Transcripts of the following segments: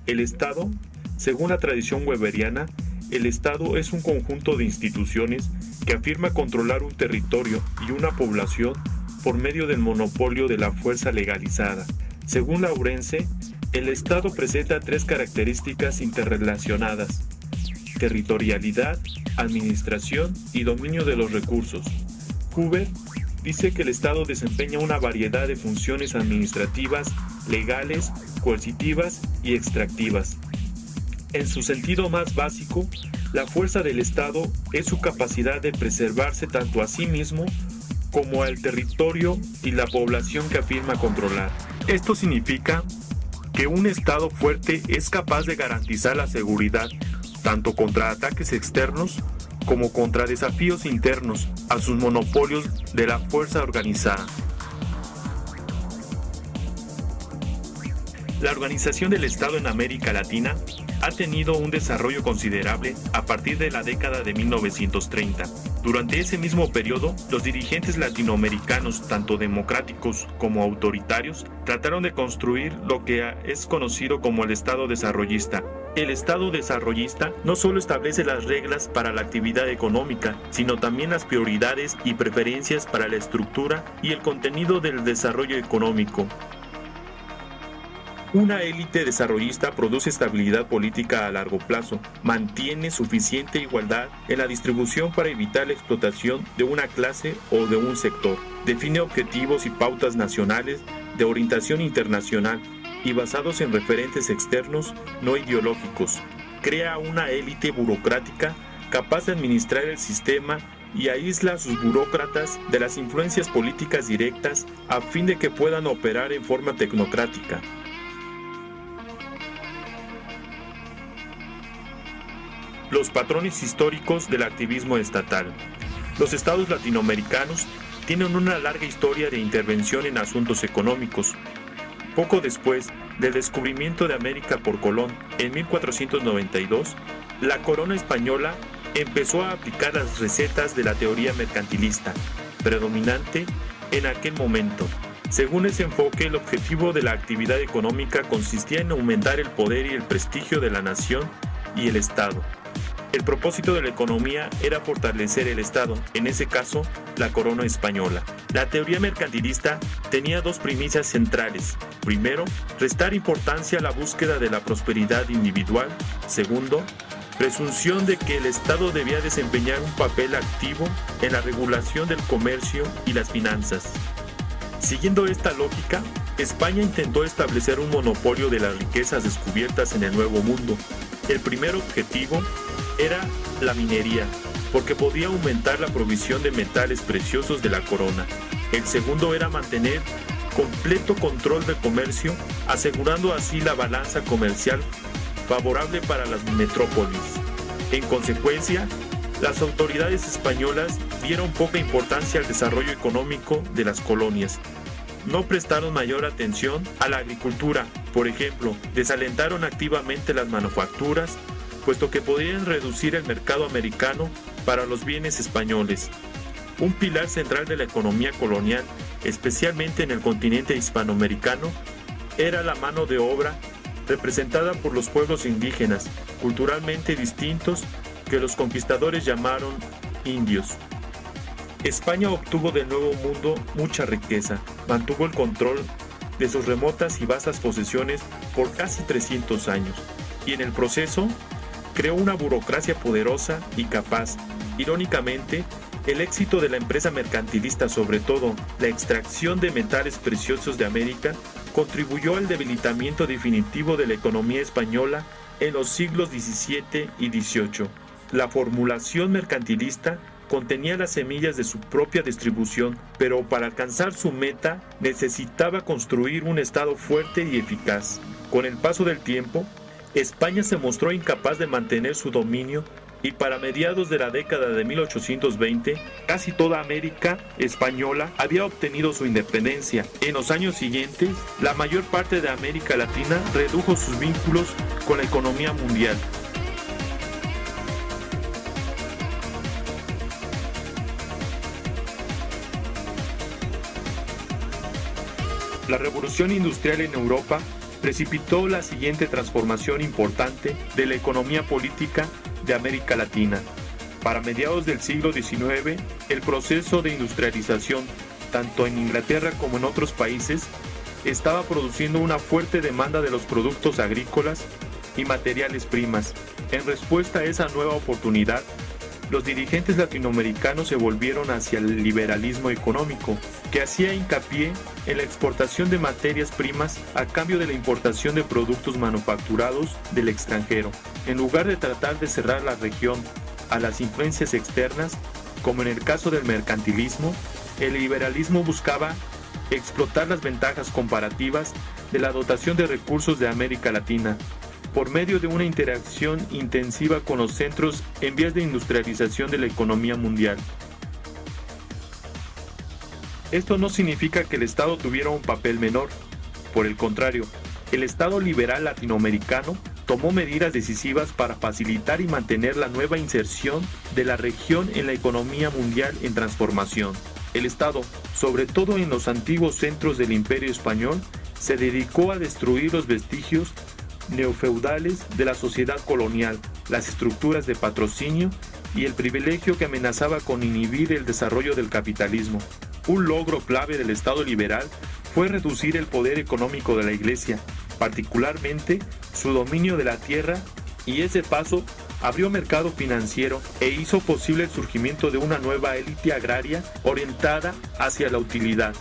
El Estado, según la tradición weberiana, el Estado es un conjunto de instituciones que afirma controlar un territorio y una población por medio del monopolio de la fuerza legalizada. Según Lawrence, el Estado presenta tres características interrelacionadas: territorialidad, administración y dominio de los recursos. Huber dice que el Estado desempeña una variedad de funciones administrativas, legales, coercitivas y extractivas. En su sentido más básico, la fuerza del Estado es su capacidad de preservarse tanto a sí mismo como al territorio y la población que afirma controlar. Esto significa que un Estado fuerte es capaz de garantizar la seguridad tanto contra ataques externos como contra desafíos internos a sus monopolios de la fuerza organizada. La organización del Estado en América Latina ha tenido un desarrollo considerable a partir de la década de 1930. Durante ese mismo periodo, los dirigentes latinoamericanos, tanto democráticos como autoritarios, trataron de construir lo que es conocido como el Estado desarrollista. El Estado desarrollista no solo establece las reglas para la actividad económica, sino también las prioridades y preferencias para la estructura y el contenido del desarrollo económico. Una élite desarrollista produce estabilidad política a largo plazo, mantiene suficiente igualdad en la distribución para evitar la explotación de una clase o de un sector, define objetivos y pautas nacionales de orientación internacional y basados en referentes externos no ideológicos, crea una élite burocrática capaz de administrar el sistema y aísla a sus burócratas de las influencias políticas directas a fin de que puedan operar en forma tecnocrática. Los patrones históricos del activismo estatal. Los estados latinoamericanos tienen una larga historia de intervención en asuntos económicos. Poco después del descubrimiento de América por Colón en 1492, la corona española empezó a aplicar las recetas de la teoría mercantilista, predominante en aquel momento. Según ese enfoque, el objetivo de la actividad económica consistía en aumentar el poder y el prestigio de la nación y el Estado. El propósito de la economía era fortalecer el Estado, en ese caso, la corona española. La teoría mercantilista tenía dos premisas centrales. Primero, restar importancia a la búsqueda de la prosperidad individual. Segundo, presunción de que el Estado debía desempeñar un papel activo en la regulación del comercio y las finanzas. Siguiendo esta lógica, España intentó establecer un monopolio de las riquezas descubiertas en el Nuevo Mundo. El primer objetivo era la minería, porque podía aumentar la provisión de metales preciosos de la corona. El segundo era mantener completo control del comercio, asegurando así la balanza comercial favorable para las metrópolis. En consecuencia, las autoridades españolas dieron poca importancia al desarrollo económico de las colonias. No prestaron mayor atención a la agricultura, por ejemplo, desalentaron activamente las manufacturas, puesto que podían reducir el mercado americano para los bienes españoles. Un pilar central de la economía colonial, especialmente en el continente hispanoamericano, era la mano de obra representada por los pueblos indígenas, culturalmente distintos, que los conquistadores llamaron indios. España obtuvo del Nuevo Mundo mucha riqueza, mantuvo el control de sus remotas y vastas posesiones por casi 300 años, y en el proceso creó una burocracia poderosa y capaz. Irónicamente, el éxito de la empresa mercantilista, sobre todo la extracción de metales preciosos de América, contribuyó al debilitamiento definitivo de la economía española en los siglos XVII y XVIII. La formulación mercantilista contenía las semillas de su propia distribución, pero para alcanzar su meta necesitaba construir un Estado fuerte y eficaz. Con el paso del tiempo, España se mostró incapaz de mantener su dominio y para mediados de la década de 1820, casi toda América española había obtenido su independencia. En los años siguientes, la mayor parte de América Latina redujo sus vínculos con la economía mundial. La revolución industrial en Europa precipitó la siguiente transformación importante de la economía política de América Latina. Para mediados del siglo XIX, el proceso de industrialización, tanto en Inglaterra como en otros países, estaba produciendo una fuerte demanda de los productos agrícolas y materiales primas. En respuesta a esa nueva oportunidad, los dirigentes latinoamericanos se volvieron hacia el liberalismo económico, que hacía hincapié en la exportación de materias primas a cambio de la importación de productos manufacturados del extranjero. En lugar de tratar de cerrar la región a las influencias externas, como en el caso del mercantilismo, el liberalismo buscaba explotar las ventajas comparativas de la dotación de recursos de América Latina, por medio de una interacción intensiva con los centros en vías de industrialización de la economía mundial. Esto no significa que el Estado tuviera un papel menor. Por el contrario, el Estado liberal latinoamericano tomó medidas decisivas para facilitar y mantener la nueva inserción de la región en la economía mundial en transformación. El Estado, sobre todo en los antiguos centros del Imperio Español, se dedicó a destruir los vestigios neofeudales de la sociedad colonial, las estructuras de patrocinio y el privilegio que amenazaba con inhibir el desarrollo del capitalismo. Un logro clave del Estado liberal fue reducir el poder económico de la Iglesia, particularmente su dominio de la tierra, y ese paso abrió mercado financiero e hizo posible el surgimiento de una nueva élite agraria orientada hacia la utilidad.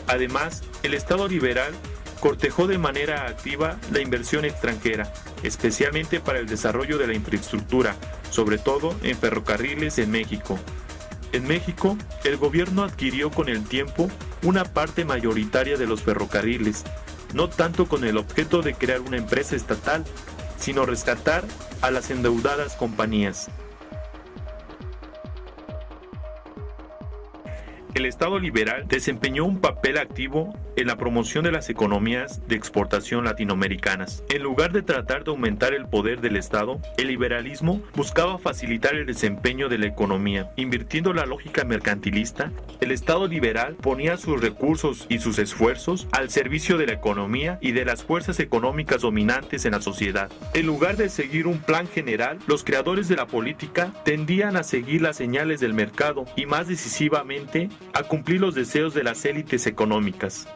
Además, el Estado liberal cortejó de manera activa la inversión extranjera, especialmente para el desarrollo de la infraestructura, sobre todo en ferrocarriles en México. En México, el gobierno adquirió con el tiempo una parte mayoritaria de los ferrocarriles, no tanto con el objeto de crear una empresa estatal, sino rescatar a las endeudadas compañías. El Estado liberal desempeñó un papel activo en la promoción de las economías de exportación latinoamericanas. En lugar de tratar de aumentar el poder del Estado, el liberalismo buscaba facilitar el desempeño de la economía. Invirtiendo la lógica mercantilista, el Estado liberal ponía sus recursos y sus esfuerzos al servicio de la economía y de las fuerzas económicas dominantes en la sociedad. En lugar de seguir un plan general, los creadores de la política tendían a seguir las señales del mercado y, más decisivamente, a cumplir los deseos de las élites económicas.